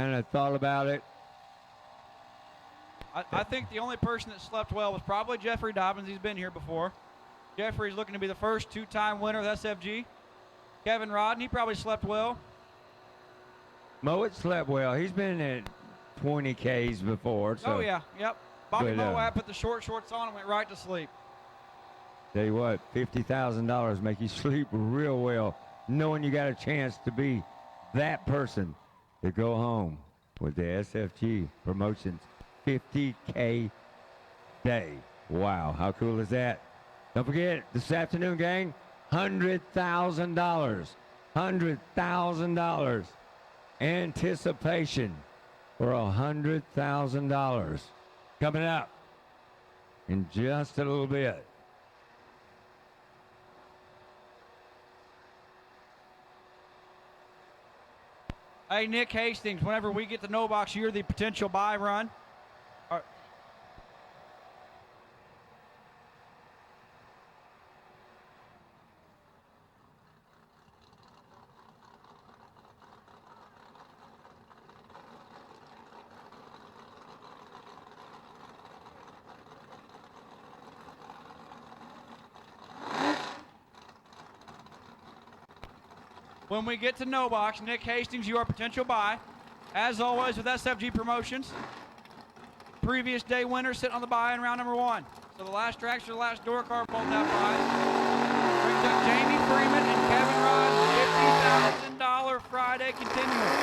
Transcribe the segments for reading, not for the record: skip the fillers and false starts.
kind of thought about it. I think the only person that slept well was probably Jeffrey Dobbins. He's been here before. Jeffrey's looking to be the first two-time winner of SFG. Kevin Rodden, he probably slept well. Mowat slept well. He's been at 20 Ks before. So. Oh, yeah. Yep. Bobby Mowat put the short shorts on and went right to sleep. Tell you what, $50,000 make you sleep real well, knowing you got a chance to be that person to go home with the SFG Promotions 50K day. Wow, how cool is that? Don't forget, this afternoon, gang, $100,000. $100,000. Anticipation for $100,000 coming up in just a little bit. Hey, Nick Hastings, whenever we get to no box, you're the potential buy run. When we get to no box, Nick Hastings, you are potential buy. As always with SFG Promotions, previous day winner sitting on the buy in round number 1. So the last tracks or the last door car both have buys. Brings up Jamie Freeman and Kevin Rod, $50,000 Friday continuing.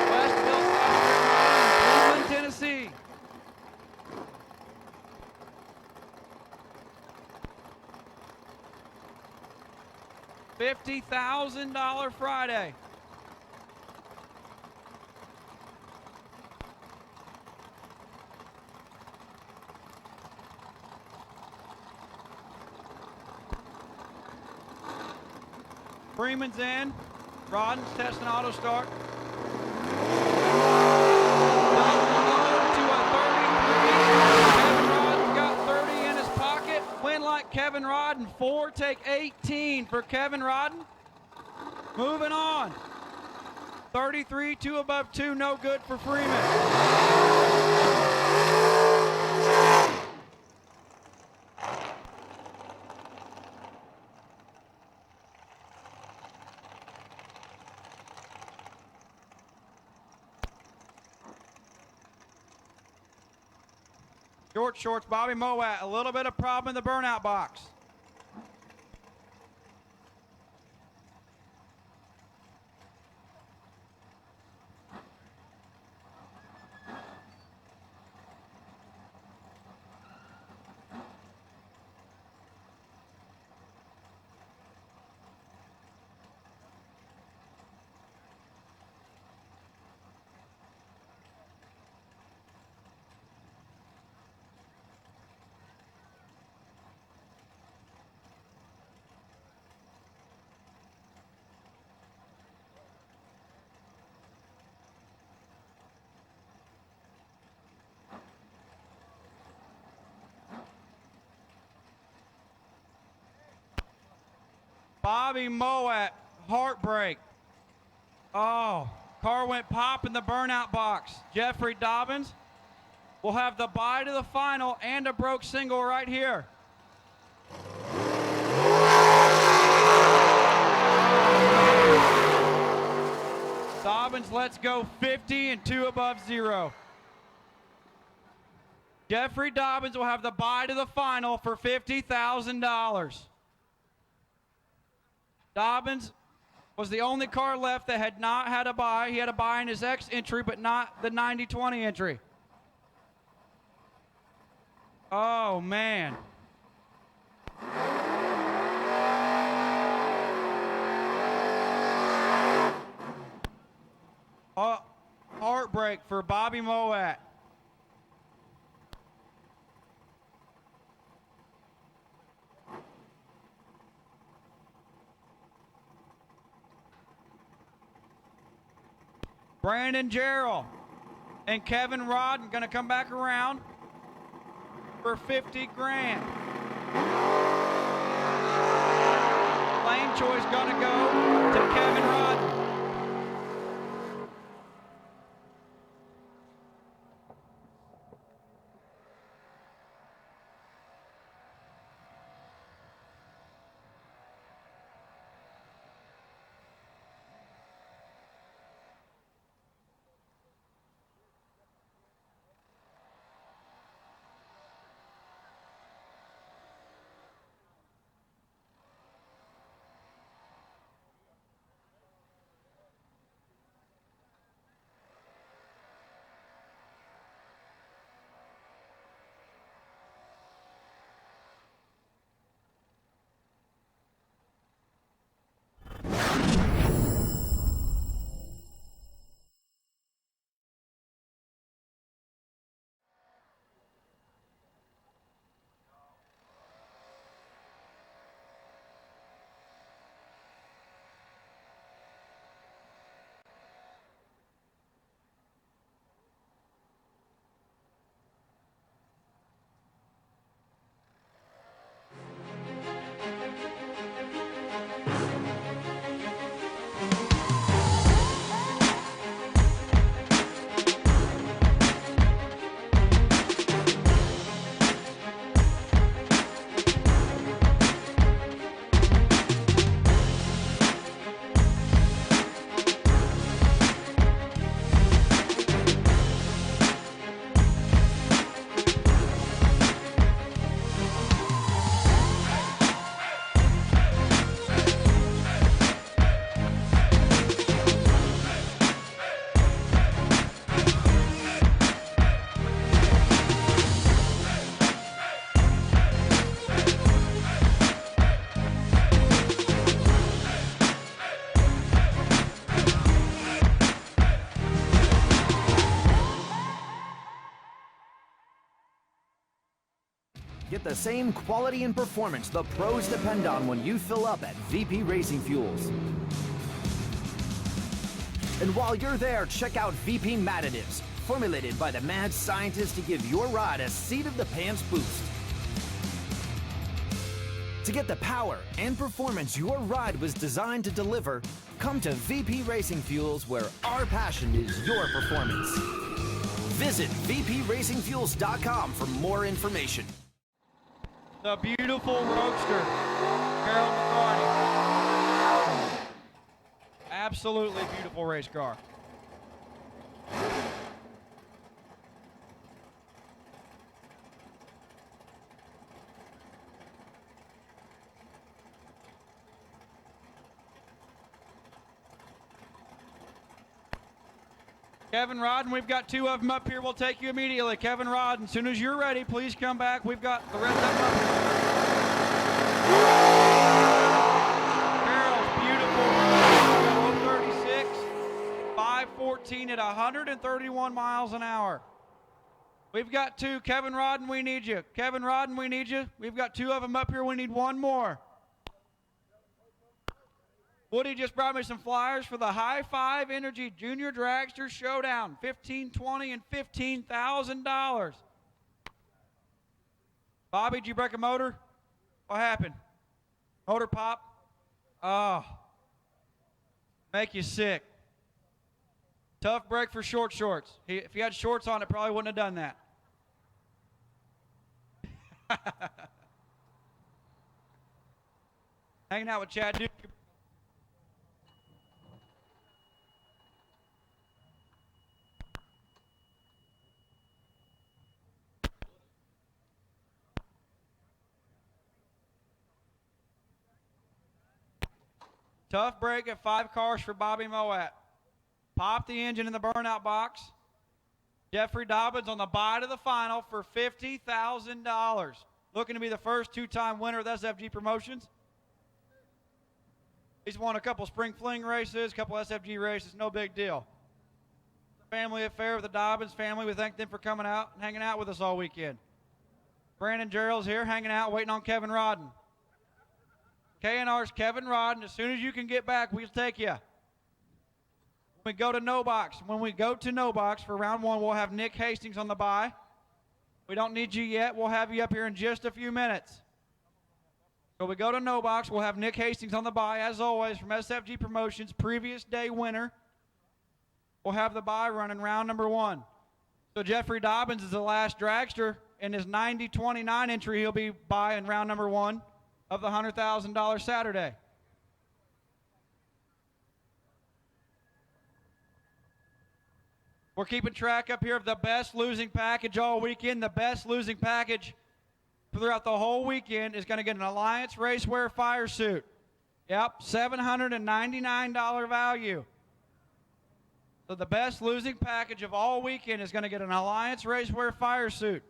Westville, South Carolina, Cleveland, Tennessee. $50,000 Friday. Freeman's in. Rodden's testing auto start. Kevin Rodden, 4, take 18 for Kevin Rodden. Moving on. 33, 2 above 2, no good for Freeman. Short shorts, Bobby Mowat, a little bit of problem in the burnout box. Bobby Mowat, heartbreak. Oh, car went pop in the burnout box. Jeffrey Dobbins will have the bye to the final and a broke single right here. Dobbins lets go 50 and 2 above 0. Jeffrey Dobbins will have the bye to the final for $50,000. Dobbins was the only car left that had not had a bye. He had a bye in his X entry, but not the 90-20 entry. Oh, man. Heartbreak for Bobby Mowat. Brandon Jarrell and Kevin Rodden going to come back around for 50 grand. Lane choice going to go to Kevin Rodden. Get the same quality and performance the pros depend on when you fill up at VP Racing Fuels. And while you're there, check out VP Mad Additives, formulated by the mad scientists to give your ride a seat-of-the-pants boost. To get the power and performance your ride was designed to deliver, come to VP Racing Fuels, where our passion is your performance. Visit vpracingfuels.com for more information. The beautiful roadster, Carol McCarty. Absolutely beautiful race car. Kevin Rodden, we've got two of them up here. We'll take you immediately. Kevin Rodden, as soon as you're ready, please come back. We've got the rest of them up here. Carol's beautiful. 036, 514 at 131 miles an hour. We've got two. Kevin Rodden, we need you. Kevin Rodden, we need you. We've got two of them up here. We need one more. Woody just brought me some flyers for the High Five Energy Junior Dragster Showdown, $15, $20, and $15,000. Bobby, did you break a motor? What happened? Motor pop? Oh, make you sick. Tough break for short shorts. If he had shorts on, it probably wouldn't have done that. Hanging out with Chad Duke. Tough break at 5 cars for Bobby Moat. Pop the engine in the burnout box. Jeffrey Dobbins on the bye to the final for $50,000. Looking to be the first two-time winner of SFG Promotions. He's won a couple spring fling races, a couple SFG races, no big deal. It's a family affair with the Dobbins family. We thank them for coming out and hanging out with us all weekend. Brandon Gerald's here hanging out, waiting on Kevin Rodden. K&R's Kevin Rodden. As soon as you can get back, we'll take you. When we go to no box for round one, we'll have Nick Hastings on the bye. We don't need you yet. We'll have you up here in just a few minutes. So we go to no box. We'll have Nick Hastings on the bye, as always, from SFG Promotions, previous day winner. We'll have the bye running round number one. So Jeffrey Dobbins is the last dragster. In his 90-29 entry, he'll be bye in round number one of the $100,000 Saturday. We're keeping track up here of the best losing package all weekend. The best losing package throughout the whole weekend is going to get an Alliance Racewear fire suit. Yep, $799 value. So the best losing package of all weekend is going to get an Alliance Racewear fire suit.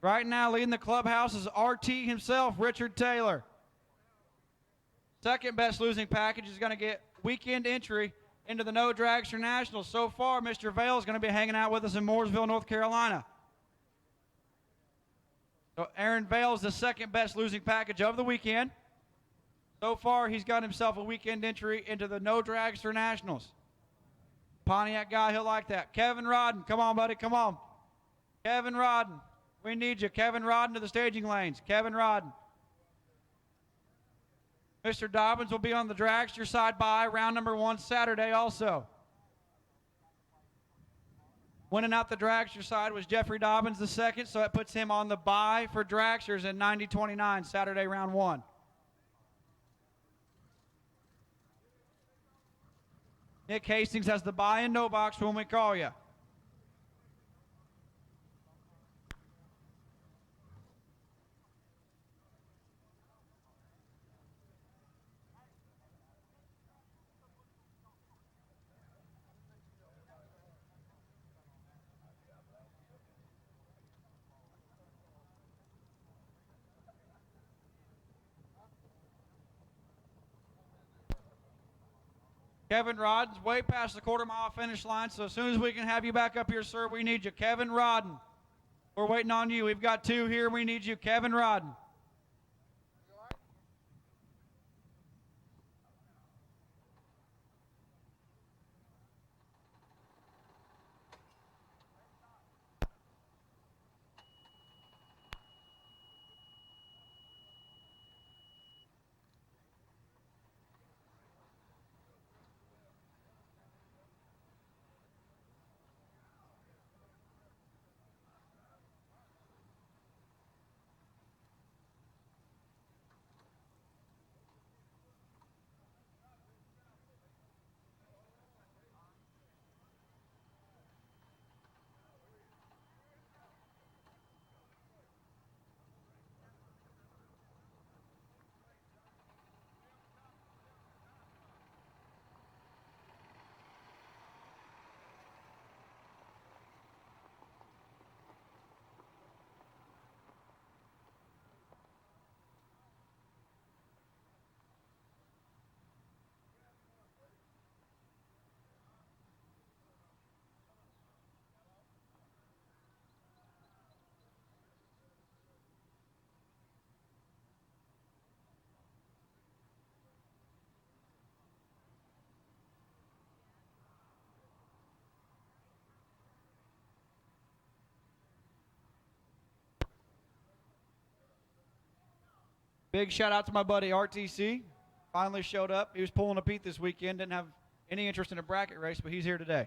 Right now, leading the clubhouse is RT himself, Richard Taylor. Second best losing package is going to get weekend entry into the No Dragster Nationals. So far, Mr. Vale is going to be hanging out with us in Mooresville, North Carolina. So Aaron Vale is the second best losing package of the weekend. So far, he's got himself a weekend entry into the No Dragster Nationals. Pontiac guy, he'll like that. Kevin Rodden, come on, buddy, come on. Kevin Rodden, we need you. Kevin Rodden to the staging lanes. Kevin Rodden. Mr. Dobbins will be on the dragster side by round number one Saturday also. Winning out the dragster side was Jeffrey Dobbins the second, so that puts him on the bye for dragsters in 90-29 Saturday round one. Nick Hastings has the bye in no box when we call you. Kevin Rodden's way past the quarter-mile finish line, so as soon as we can have you back up here, sir, we need you. Kevin Rodden. We're waiting on you. We've got 2 here. We need you. Kevin Rodden. Big shout out to my buddy RTC. Finally showed up. He was pulling a Pete this weekend. Didn't have any interest in a bracket race, but he's here today.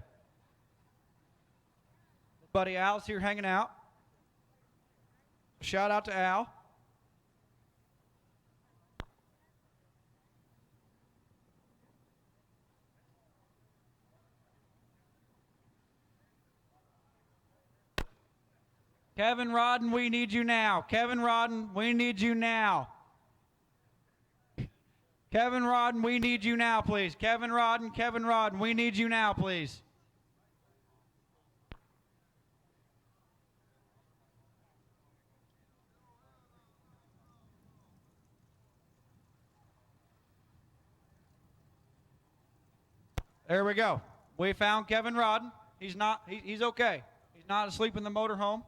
Buddy Al's here hanging out. Shout out to Al. Kevin Rodden, we need you now. Kevin Rodden, we need you now. Kevin Rodden, we need you now, please. Kevin Rodden, we need you now, please. There we go. We found Kevin Rodden. He's okay. He's not asleep in the motorhome.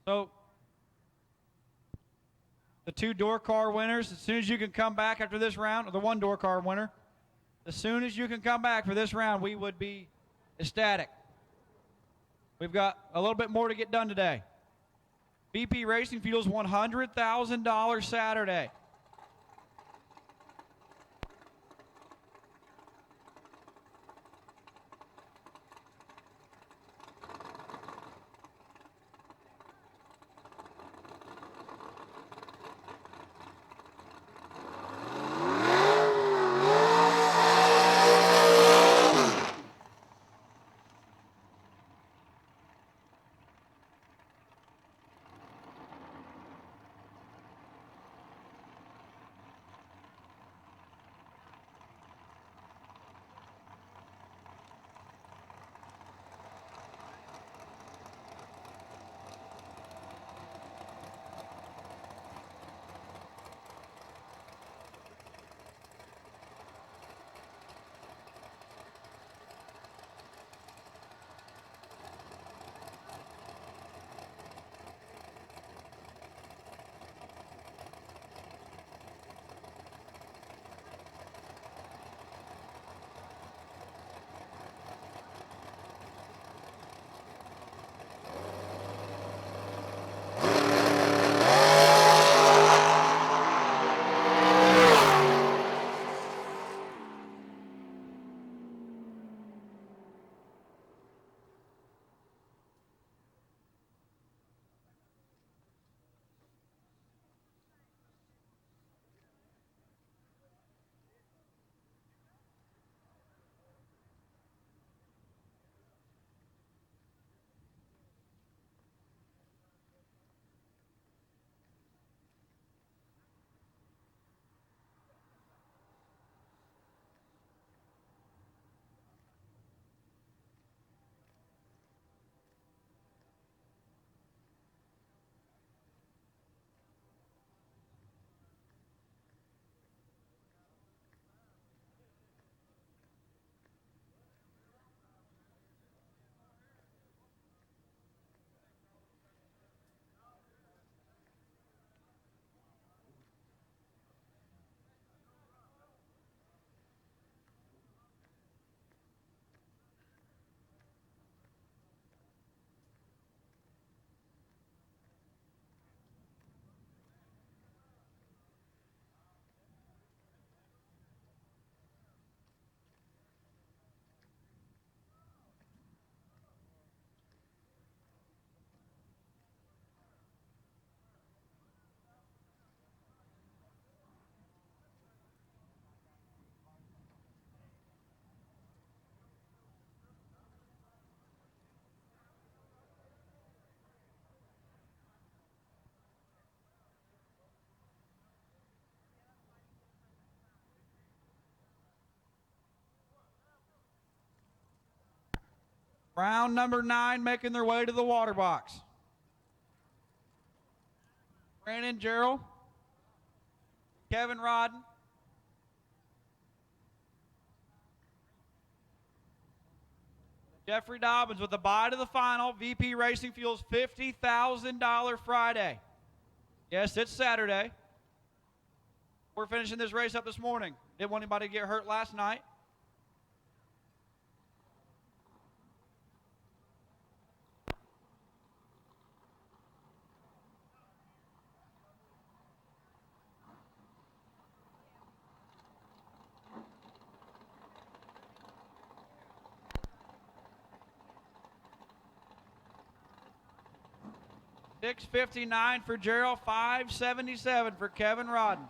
So, the 2 door car winners, as soon as you can come back after this round, or the 1 door car winner, as soon as you can come back for this round, we would be ecstatic. We've got a little bit more to get done today. VP Racing Fuels $100,000 Saturday. Round number 9 making their way to the water box. Brandon Gerald, Kevin Rodden, Jeffrey Dobbins with the bye to the final. VP Racing Fuels $50,000 Friday. Yes, it's Saturday. We're finishing this race up this morning. Didn't want anybody to get hurt last night. $659 for Gerald, $577 for Kevin Rodden.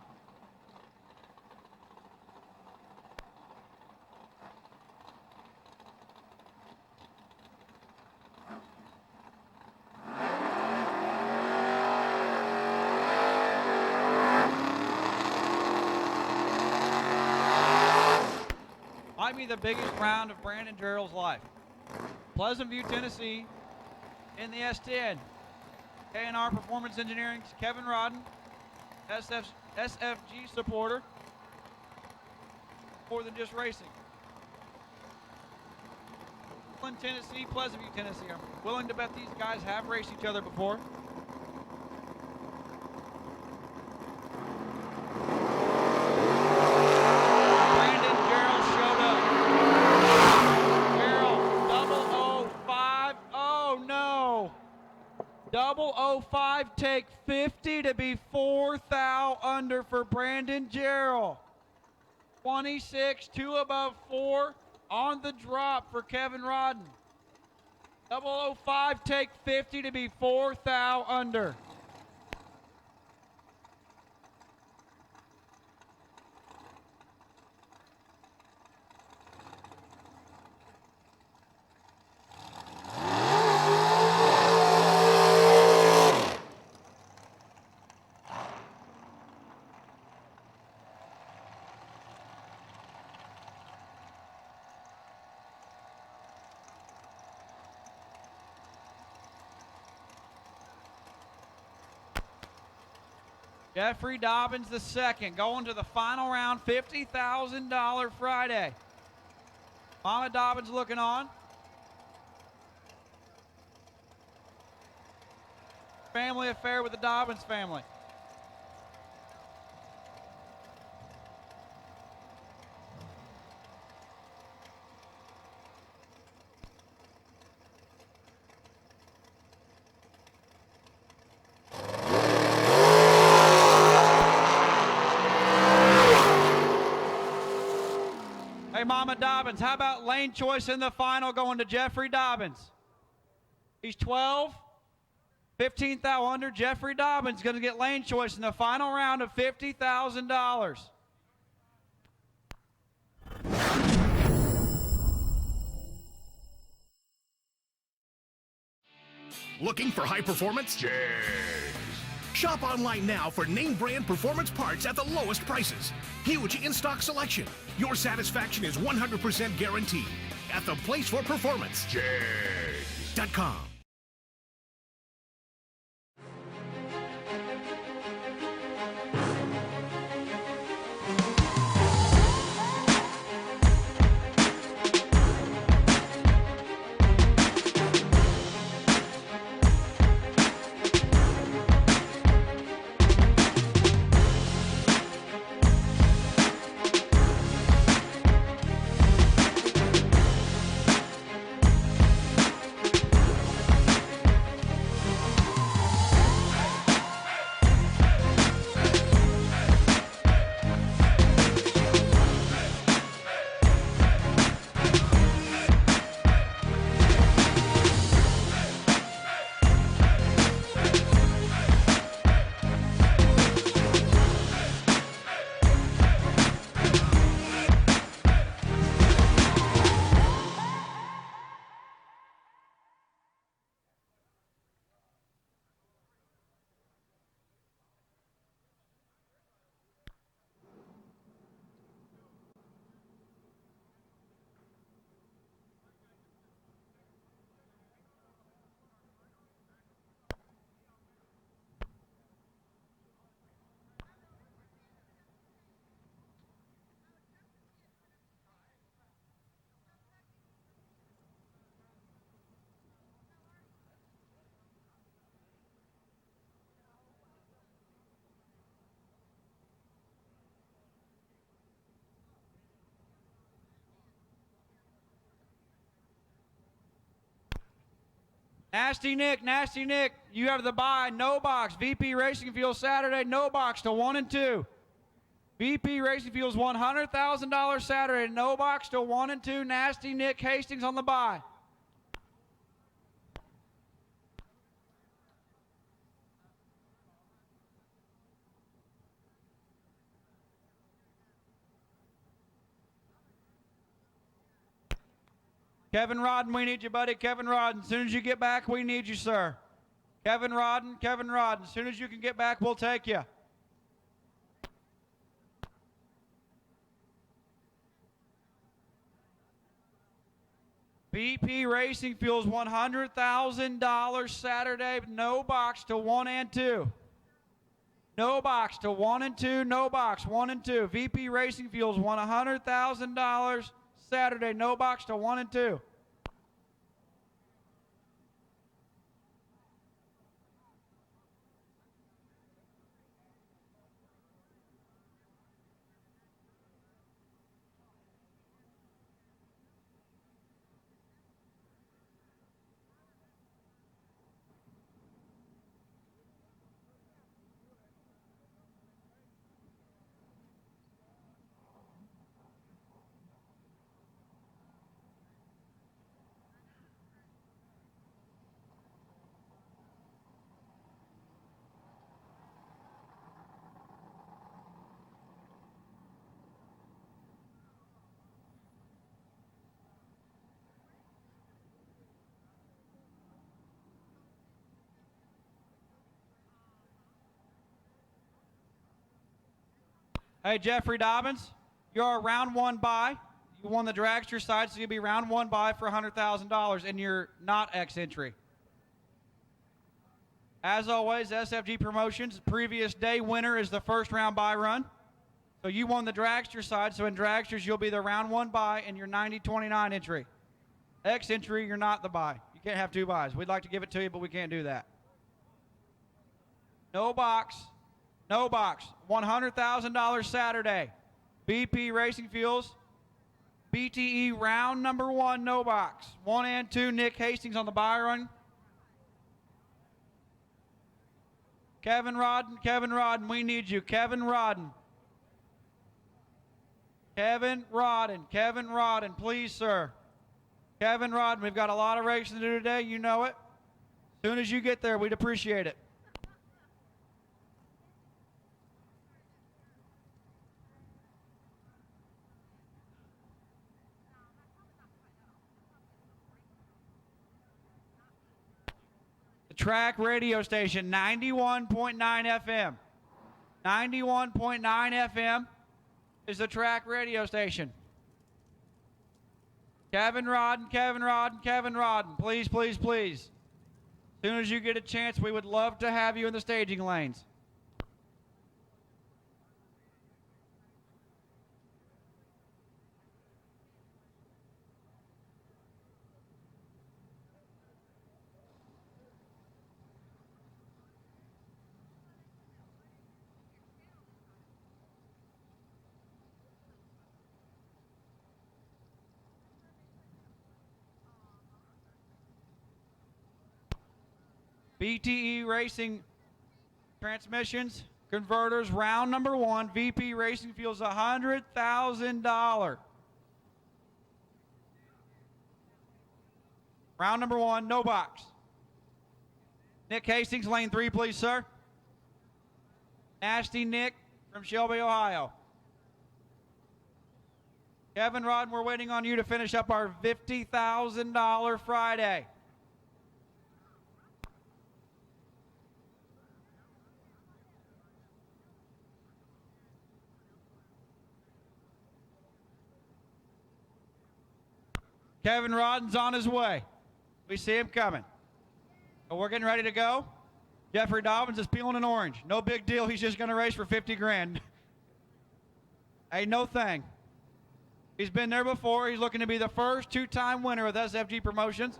Might be the biggest round of Brandon Gerald's life. Pleasant View, Tennessee, in the S10. K&R Performance Engineering's Kevin Rodden, SFG supporter, more than just racing. Tennessee, Pleasant View, Tennessee. I'm willing to bet these guys have raced each other before. Brandon Gerald showed up. Gerald, 0050. Oh no. 005 take 50 to be 4 thou under for Brandon Gerald. 26, 2 above 4 on the drop for Kevin Rodden. 005 take 50 to be 4 thou under. Jeffrey Dobbins the second, going to the final round, $50,000 Friday. Mama Dobbins looking on. Family affair with the Dobbins family. Hey, Mama Dobbins, how about lane choice in the final going to Jeffrey Dobbins? He's 12, 15 thou under. Jeffrey Dobbins going to get lane choice in the final round of $50,000. Looking for high performance? Yes. Shop online now for name brand performance parts at the lowest prices. Huge in-stock selection. Your satisfaction is 100% guaranteed at the place for performance. JAGS.com. Nasty Nick, you have the bye, no box. VP Racing Fuel Saturday, no box to 1 and 2. VP Racing Fuel's $100,000 Saturday, no box to 1 and 2. Nasty Nick Hastings on the bye. Kevin Rodden, we need you, buddy. Kevin Rodden, as soon as you get back, we need you, sir. Kevin Rodden, as soon as you can get back, we'll take you. BP Racing Fuels $100,000 Saturday, no box to 1 and 2. No box to 1 and 2, no box, 1 and 2. VP Racing Fuels $100,000 Saturday, no box to 1 and 2. Hey, Jeffrey Dobbins, you're a round 1 bye. You won the dragster side, so you'll be round 1 bye for $100,000, and you're not X entry. As always, SFG Promotions, previous day winner is the first round bye run. So you won the dragster side, so in dragsters, you'll be the round 1 bye and your 90-29 entry. X entry, you're not the bye. You can't have 2 buys. We'd like to give it to you, but we can't do that. No box. No box. $100,000 Saturday. BP Racing Fuels. BTE round number 1, no box. 1 and 2, Nick Hastings on the bye run. Kevin Rodden, we need you. Kevin Rodden, please, sir. Kevin Rodden, we've got a lot of racing to do today. You know it. As soon as you get there, we'd appreciate it. Track radio station, 91.9 FM. 91.9 FM is the track radio station. Kevin Rodden, please, please, please. As soon as you get a chance, we would love to have you in the staging lanes. BTE Racing transmissions, converters, round number 1. VP Racing Fuels $100,000. Round number 1, no box. Nick Hastings, lane 3, please, sir. Nasty Nick from Shelby, Ohio. Kevin Rodden, we're waiting on you to finish up our $50,000 Friday. Kevin Rodden's on his way. We see him coming. But we're getting ready to go. Jeffrey Dobbins is peeling an orange. No big deal. He's just going to race for 50 grand. Hey, no thing. He's been there before. He's looking to be the first 2-time winner with SFG Promotions.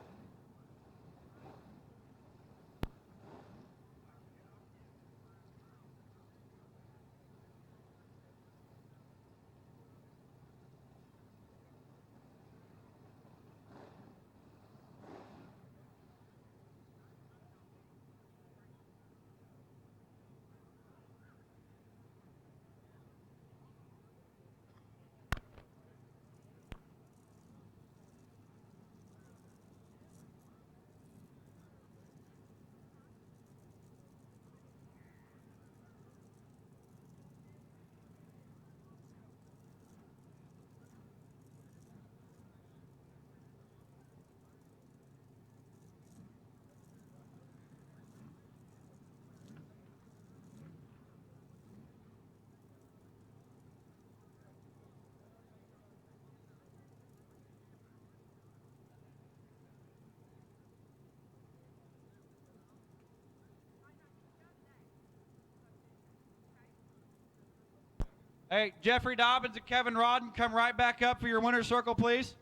Hey, Jeffrey Dobbins and Kevin Rodden, come right back up for your winner's circle, please.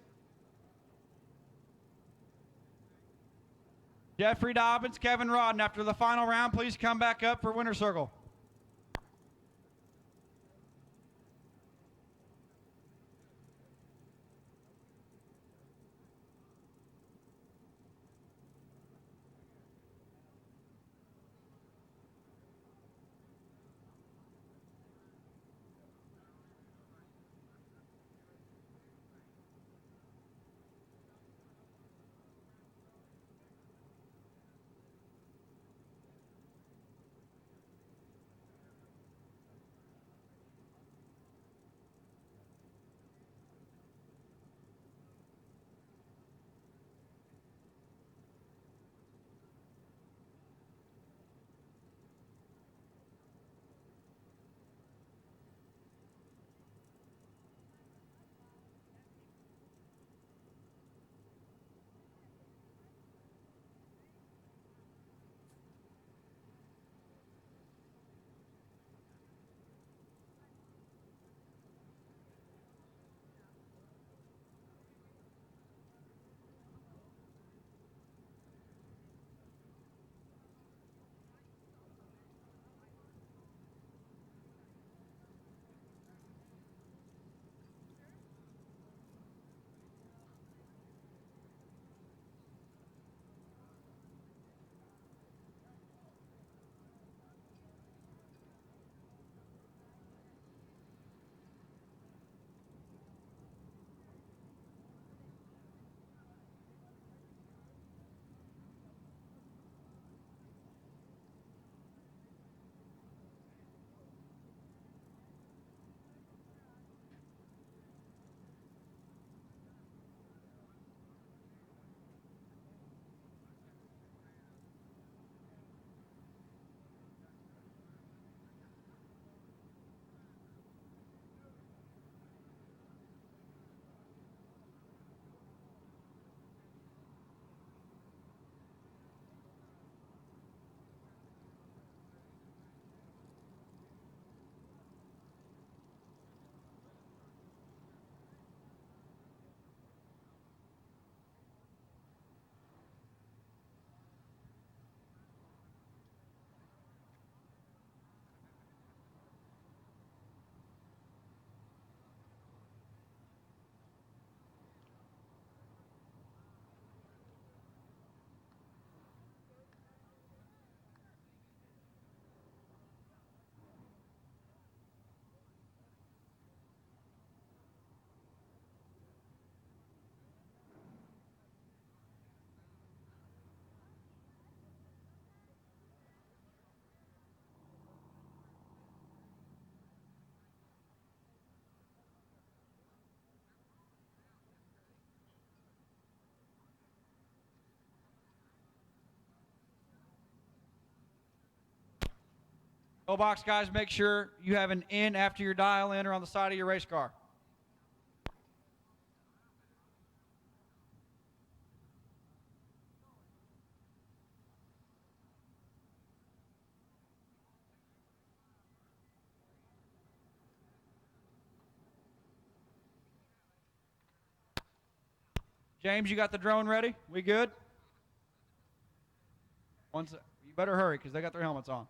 Jeffrey Dobbins, Kevin Rodden, after the final round, please come back up for winner's circle. Go box, guys. Make sure you have an in after your dial in or on the side of your race car. James, you got the drone ready? We good? You better hurry because they got their helmets on.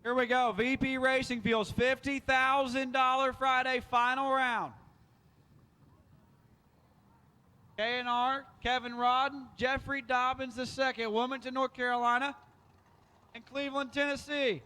Here we go. VP Racing Fuels, $50,000 Friday final round. K&R, Kevin Rodden, Jeffrey Dobbins II, Wilmington, North Carolina, and Cleveland, Tennessee.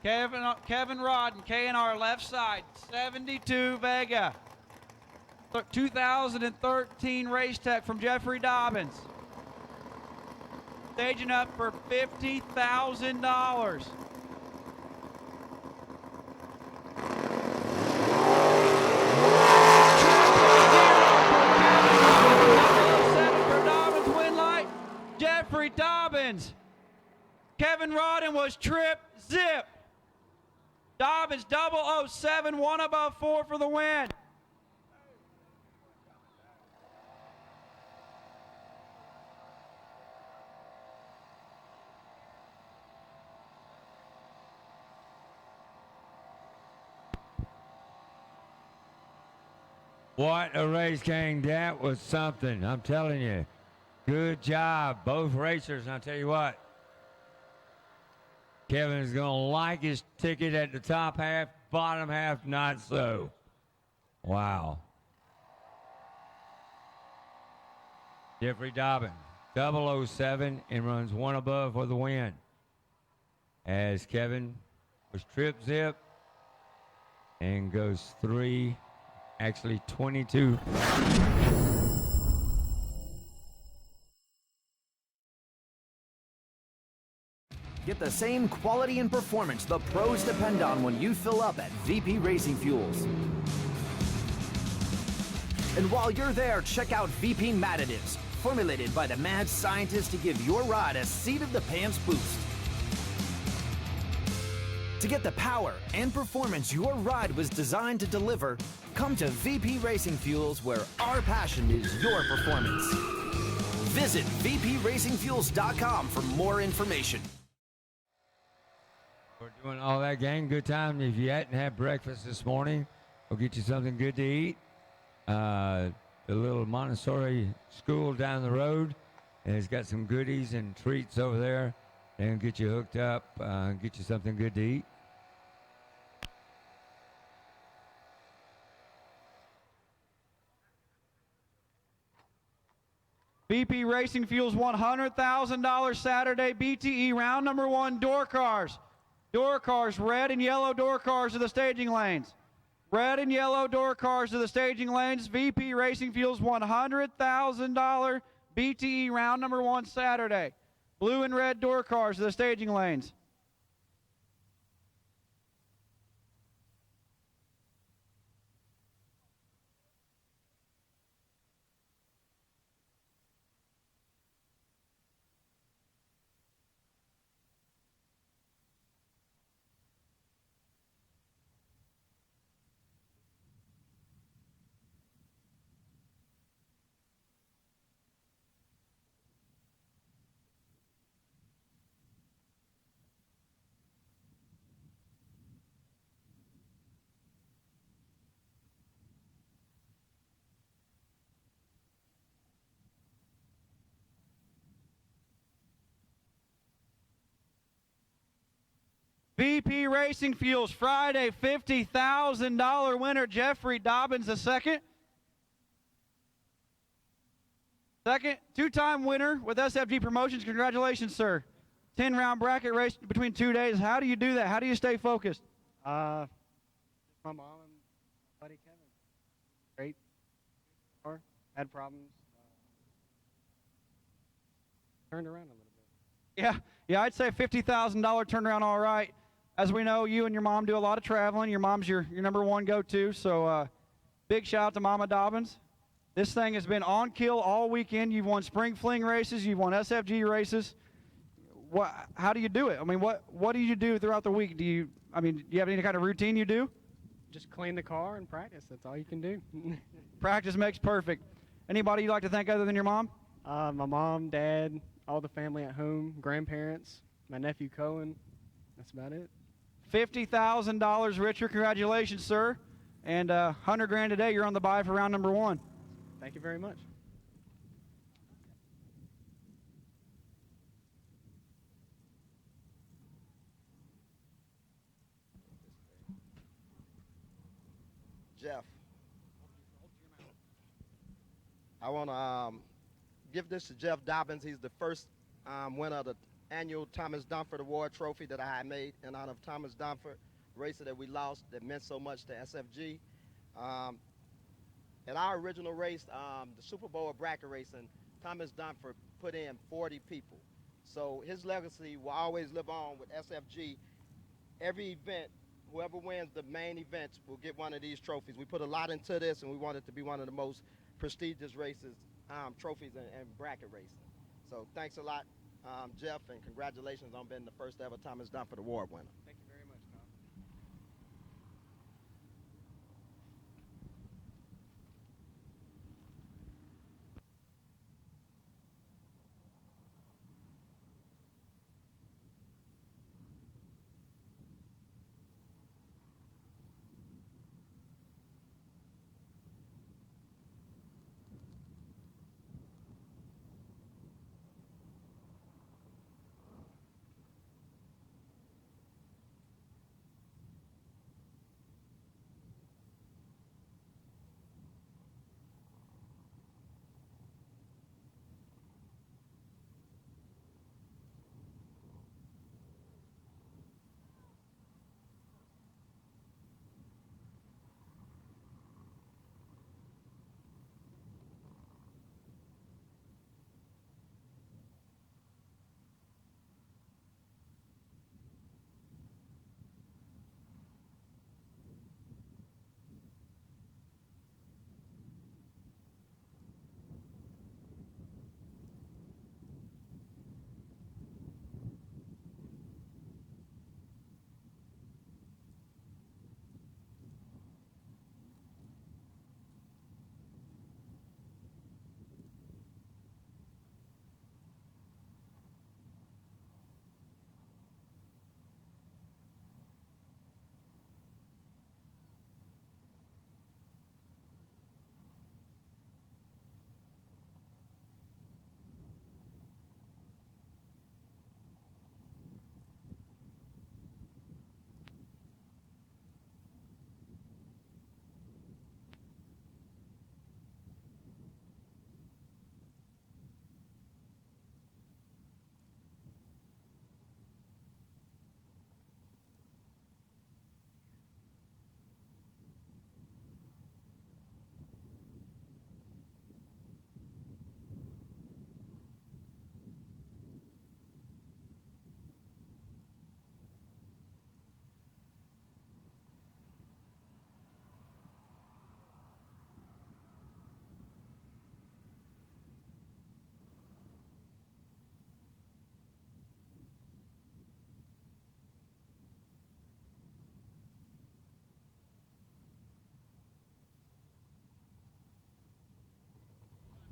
Kevin Rodden, K&R left side, 72 Vega. 2013 race tech from Jeffrey Dobbins. Staging up for $50,000. Jeffrey Dobbins. Kevin Rodden was trip zip. Dobbins 007, one above 4 for the win. What a race, King. That was something. I'm telling you. Good job, both racers. And I'll tell you what, Kevin is going to like his ticket at the top half, bottom half, not so. Wow. Jeffrey Dobbins, 007, and runs one above for the win. As Kevin was trip zip and goes 22. Get the same quality and performance the pros depend on when you fill up at VP Racing Fuels. And while you're there, check out VP Madditives, formulated by the mad scientists to give your ride a seat-of-the-pants boost. To get the power and performance your ride was designed to deliver, come to VP Racing Fuels, where our passion is your performance. Visit vpracingfuels.com for more information. We're doing all that, gang. Good time. If you hadn't had breakfast this morning, we'll get you something good to eat. The little Montessori school down the road has got some goodies and treats over there. And get you hooked up, get you something good to eat. VP Racing Fuels $100,000 Saturday BTE round number 1 door cars. Door cars, red and yellow door cars to the staging lanes. Red and yellow door cars to the staging lanes. VP Racing Fuels $100,000 BTE round number 1 Saturday. Blue and red door cars to the staging lanes. VP Racing Fuels Friday $50,000 winner Jeffrey Dobbins the second. Second, two-time winner with SFG Promotions. Congratulations, sir. 10-round bracket race between 2 days. How do you do that? How do you stay focused? My mom and buddy Kevin. Great. Had problems. Turned around a little bit. Yeah, I'd say $50,000 turnaround all right. As we know, you and your mom do a lot of traveling. Your mom's your number 1 go-to, so big shout out to Mama Dobbins. This thing has been on kill all weekend. You've won spring fling races. You've won SFG races. How do you do it? I mean, what do you do throughout the week? Do you have any kind of routine you do? Just clean the car and practice. That's all you can do. Practice makes perfect. Anybody you'd like to thank other than your mom? My mom, dad, all the family at home, grandparents, my nephew Cohen. That's about it. $50,000, Richard. Congratulations, sir. And $100,000 today. You're on the bye for round number 1. Thank you very much. Jeff, I want to give this to Jeff Dobbins. He's the first winner of the annual Thomas Dunford Award trophy that I had made in honor of Thomas Dunford, racer that we lost that meant so much to SFG. At our original race, the Super Bowl of bracket racing, Thomas Dunford put in 40 people. So his legacy will always live on with SFG. Every event, whoever wins the main events will get one of these trophies. We put a lot into this, and we want it to be one of the most prestigious races, trophies in bracket racing. So thanks a lot, Jeff, and congratulations on being the first ever Thomas Dunford Award winner. Thank you very much, Tom.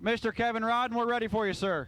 Mr. Kevin Rodden, we're ready for you, sir.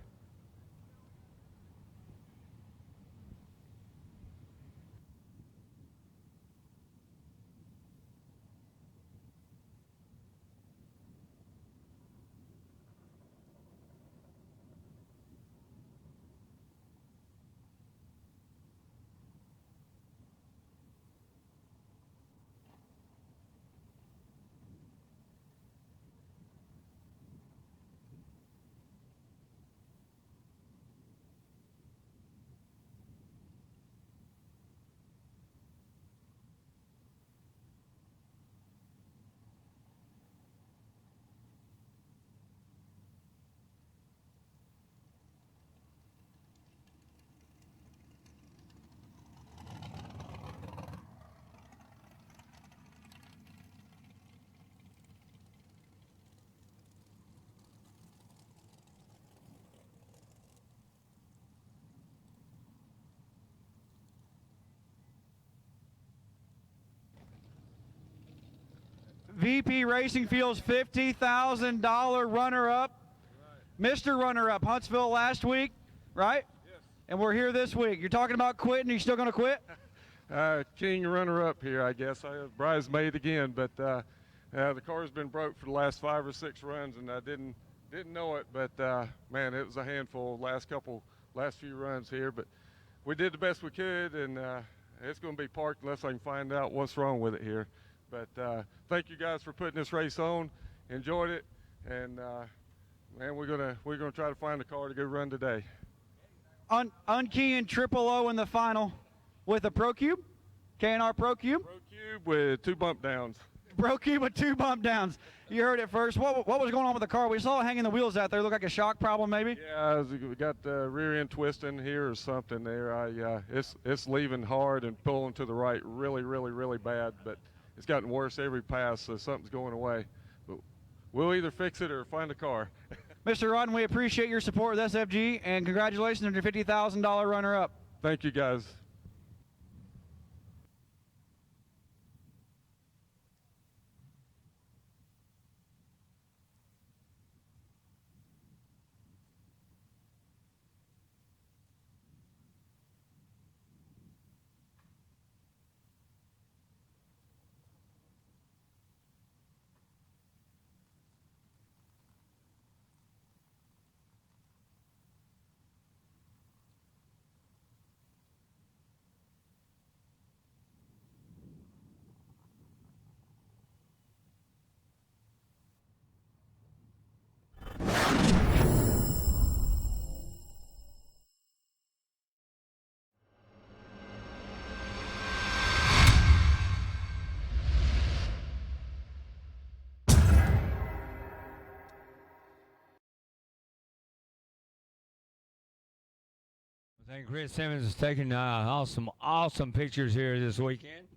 VP Racing Fuel's $50,000 runner-up, Mr. Runner-up, Huntsville last week, right? Yes. And we're here this week. You're talking about quitting. Are you still going to quit? King runner-up here, I guess. I have bridesmaid again, but the car's been broke for the last 5 or 6 runs, and I didn't know it. But man, it was a handful last few runs here. But we did the best we could, and it's going to be parked unless I can find out what's wrong with it here. But thank you guys for putting this race on. Enjoyed it, and man, we're gonna try to find a car to go run today. Unkeying Triple O in the final with a Pro Cube, K&R Pro Cube. Pro Cube with 2 bump downs. Pro Cube with 2 bump downs. You heard it first. What was going on with the car? We saw it hanging the wheels out there. Looked like a shock problem, maybe. Yeah, we got the rear end twisting here or something there. It's leaving hard and pulling to the right really, really, really bad. But it's gotten worse every pass, so something's going away. But we'll either fix it or find a car. Mr. Rodden, we appreciate your support with SFG, and congratulations on your $50,000 runner-up. Thank you, guys. I think Chris Simmons is taking awesome pictures here this weekend.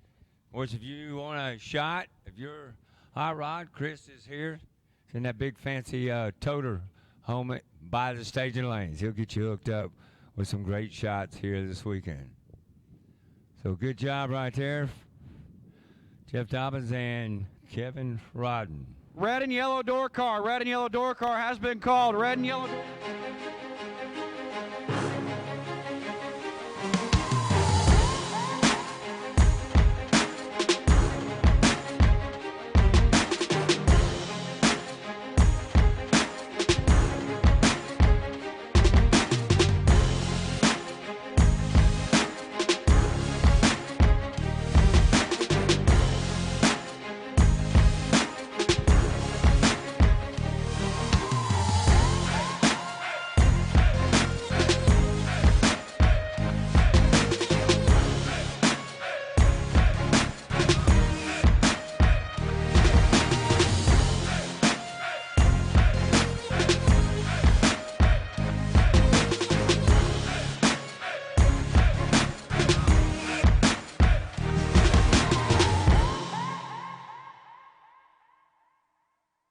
Which, if you want a shot, if you're hot rod, Chris is here. He's in that big fancy toter home by the staging lanes. He'll get you hooked up with some great shots here this weekend. So good job right there, Jeff Dobbins and Kevin Rodden. Red and yellow door car. Red and yellow door car has been called. Red and yellow.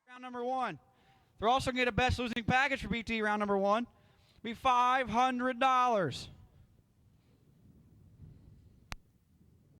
Round number 1. They're also going to get a best losing package for BT round number 1. Be $500.